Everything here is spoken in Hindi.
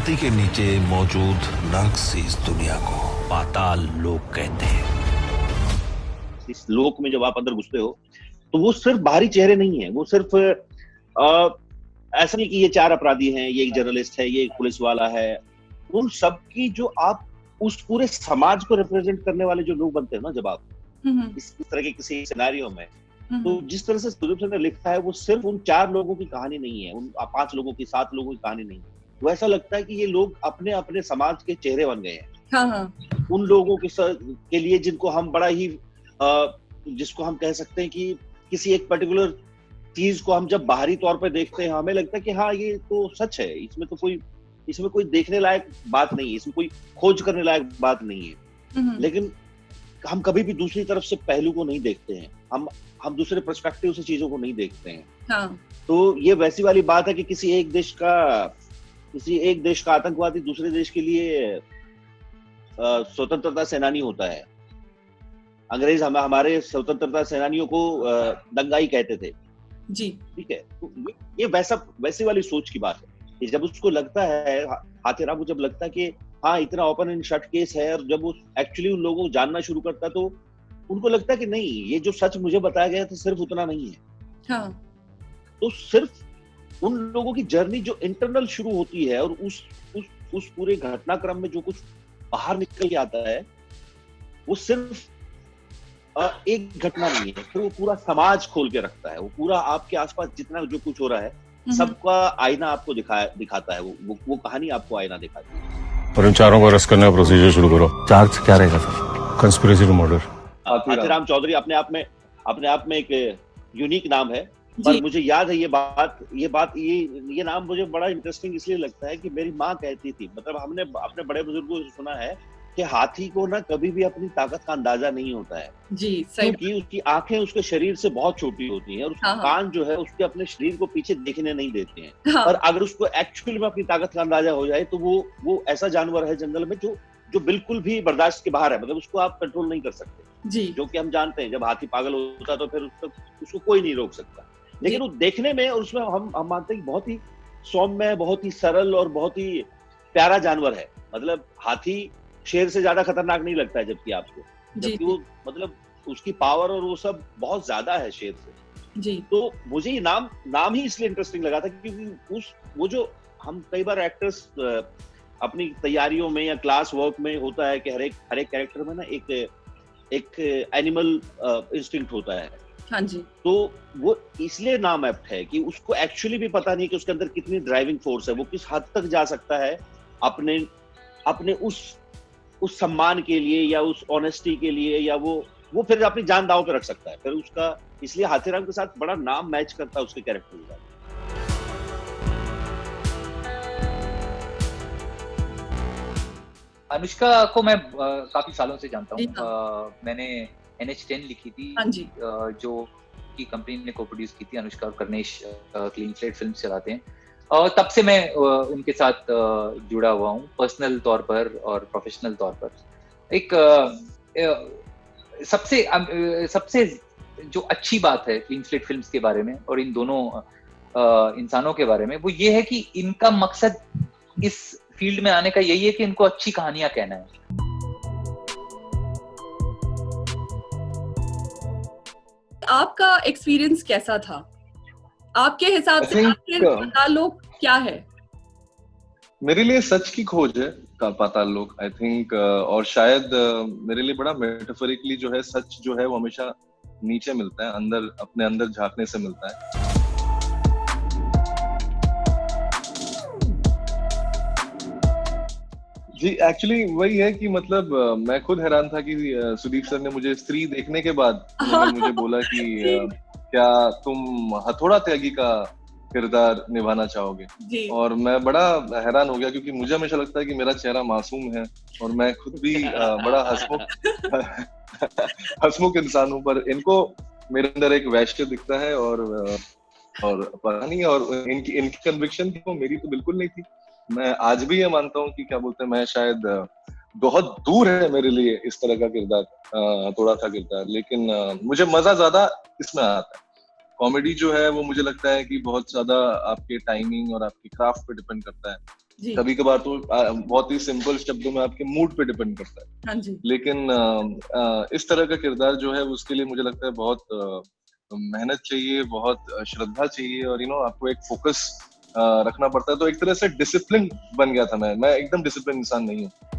धरती के नीचे मौजूद नर्क सी इस दुनिया को पाताल लोक कहते हैं। इस लोक में जब आप अंदर घुसते हो तो वो सिर्फ बाहरी चेहरे नहीं है, वो सिर्फ ऐसा नहीं कि ये 4 अपराधी हैं, ये एक जर्नलिस्ट है, ये एक पुलिस वाला है। उन सब की जो आप उस पूरे समाज को रिप्रेजेंट करने वाले जो लोग बनते हैं ना, जब आप इस तरह के किसी सिनेरियो में, तो जिस तरह से सुदीप सर ने लिखा है, वो सिर्फ उन 4 लोगों की कहानी नहीं है, उन 5 लोगों की, 7 लोगों की कहानी नहीं है। वो ऐसा लगता है कि ये लोग अपने अपने समाज के चेहरे बन गए हैं। हाँ। उन लोगों के लिए जिनको हम बड़ा ही जिसको हम कह सकते हैं कि किसी एक पर्टिकुलर चीज को हम जब बाहरी तौर पर देखते हैं, हमें लगता है कि हाँ ये तो सच है, इसमें कोई देखने लायक बात नहीं है, इसमें कोई खोज करने लायक बात नहीं है। लेकिन हम कभी भी दूसरी तरफ से पहलू को नहीं देखते हैं, हम दूसरे पर्सपेक्टिव से चीजों को नहीं देखते हैं। हाँ। तो ये वैसी वाली बात है कि किसी एक देश का आतंकवादी दूसरे देश के लिए स्वतंत्रता सेनानी होता है। अंग्रेज हमारे स्वतंत्रता सेनानियों को दंगाई कहते थे जी, ठीक है। तो ये वैसी वाली सोच की बात है कि जब उसको लगता है, हाथीराम को जब लगता है कि हाँ इतना ओपन एंड शट केस है, और जब वो एक्चुअली उन लोगों को जानना शुरू करता है तो उनको लगता है कि नहीं, ये जो सच मुझे बताया गया था सिर्फ उतना नहीं है। हाँ। तो सिर्फ उन लोगों की जर्नी जो इंटरनल शुरू होती है, और उस पूरे घटनाक्रम में जो कुछ बाहर निकल के आता है, वो सिर्फ एक घटना नहीं है, फिर वो पूरा समाज खोल के रखता है। वो पूरा आपके आसपास जितना जो कुछ हो रहा है, सबका आईना आपको दिखाता है। वो कहानी आपको आईना दिखाती है। और इन चारों को अरेस्ट करने का प्रोसीजर शुरू करो। चार्ज क्या रहेगा sir? Conspiracy to murder. Hathiram Chaudhary अपने आप में एक यूनिक नाम है, पर मुझे याद है ये नाम मुझे बड़ा इंटरेस्टिंग इसलिए लगता है कि मेरी माँ कहती थी, मतलब हमने अपने बड़े बुजुर्गों से सुना है कि हाथी को ना कभी भी अपनी ताकत का अंदाजा नहीं होता है जी, सही, क्योंकि उसकी आंखें उसके शरीर से बहुत छोटी होती हैं, और उसका कान जो है उसके अपने शरीर को पीछे देखने नहीं देते हैं। हाँ। और अगर उसको एक्चुअली में अपनी ताकत का अंदाजा हो जाए तो वो ऐसा जानवर है जंगल में जो बिल्कुल भी बर्दाश्त के बाहर है, मतलब उसको आप कंट्रोल नहीं कर सकते जी। जो कि हम जानते हैं, जब हाथी पागल होता है तो फिर उसको कोई नहीं रोक सकता। लेकिन वो देखने में और उसमें हम मानते हैं कि बहुत ही सौम्य, बहुत ही सरल और बहुत ही प्यारा जानवर है। मतलब हाथी शेर से ज्यादा खतरनाक नहीं लगता है जबकि आपको, जबकि वो मतलब उसकी पावर और वो सब बहुत ज्यादा है शेर से जी। तो मुझे ये नाम ही इसलिए इंटरेस्टिंग लगा था क्योंकि वो जो हम कई बार एक्टर्स अपनी तैयारियों में या क्लास वर्क में होता है कि हर एक कैरेक्टर में ना एक एनिमल इंस्टिंक्ट होता है। हाँ जी। तो वो इसलिए नाम एप्ट है कि उसको एक्चुअली भी पता नहीं कि उसके अंदर कितनी ड्राइविंग फोर्स है, वो किस हद तक जा सकता है अपने उस सम्मान के लिए या उस ऑनेस्टी के लिए, या वो फिर अपनी जान दांव पे रख सकता है। फिर उसका इसलिए हाथीराम के साथ बड़ा नाम मैच करता है उसके कैरेक्टर के साथ। अनुष्का को मैं काफी सालों से जानता हूँ। मैंने NH10 लिखी थी, हाँ जी। जो की कंपनी ने को प्रोड्यूस की थी। अनुष्का और कर्नेश क्लीन स्लेट फिल्म चलाते हैं, और तब से मैं उनके साथ जुड़ा हुआ हूँ, पर्सनल तौर पर और प्रोफेशनल तौर पर। एक सबसे जो अच्छी बात है क्लीन स्लेट फिल्म्स के बारे में और इन दोनों इंसानों के बारे में, वो ये है कि इनका मकसद इस फील्ड में आने का यही है कि इनको अच्छी कहानियां कहना है। आपका एक्सपीरियंस कैसा था? आपके हिसाब से पाताल लोक क्या है? मेरे लिए सच की खोज है पाताल लोक, आई थिंक। और शायद मेरे लिए बड़ा मेटाफोरिकली जो है सच जो है वो हमेशा नीचे मिलता है, अपने अंदर झांकने से मिलता है। जी, एक्चुअली वही है कि मतलब मैं खुद हैरान था कि सुदीप सर ने मुझे स्त्री देखने के बाद मुझे बोला कि क्या तुम हथौड़ा त्यागी का किरदार निभाना चाहोगे? और मैं बड़ा हैरान हो गया क्योंकि मुझे हमेशा लगता है कि मेरा चेहरा मासूम है और मैं खुद भी बड़ा हंसमुख इंसान हूँ, पर इनको मेरे अंदर एक वैश्य दिखता है और पता नहीं, और इनकी कन्विक्शन थी वो मेरी तो बिल्कुल नहीं थी। मैं आज भी ये मानता हूँ कि क्या बोलते हैं, मैं शायद बहुत दूर है मेरे लिए इस तरह का किरदार, थोड़ा सा किरदार, लेकिन मुझे मजा ज्यादा इसमें आता है। कॉमेडी जो है वो मुझे लगता है कि बहुत ज्यादा आपके टाइमिंग और आपके क्राफ्ट पे डिपेंड करता है। कभी कभार तो बहुत ही सिंपल शब्दों में आपके मूड पे डिपेंड करता है। हाँ जी। लेकिन इस तरह का किरदार जो है उसके लिए मुझे लगता है बहुत मेहनत चाहिए, बहुत श्रद्धा चाहिए, और आपको एक फोकस रखना पड़ता है। तो एक तरह से डिसिप्लिन बन गया था मैं एकदम डिसिप्लिन इंसान नहीं हूँ।